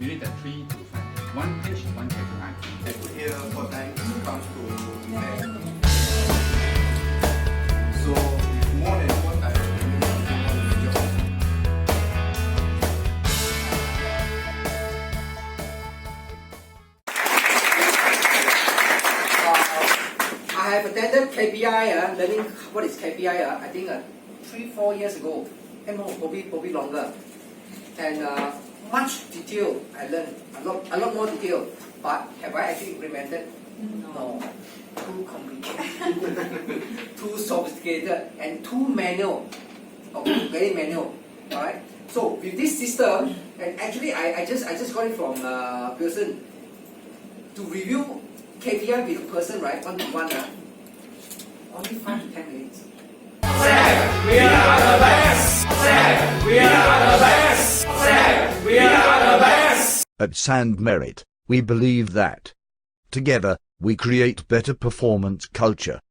You need the 3 to 5. One page, one KPI. I put here for time comes to 10. So if more than 4 times, then you must move on to job. I have attended KPI, learning what is KPI, I think 3-4 years ago, and more, probably longer. And much detail I learned, a lot more detail. But have I actually implemented? No. Too complicated, too sophisticated, and too manual. Okay, very manual. All right. So with this system, and actually I just got it from Pearson to review KPI with a person, right, one-to-one, only 5 to 10 minutes. We are the best! We are the best! We are the best! At SandMerit, we believe that together, we create better performance culture.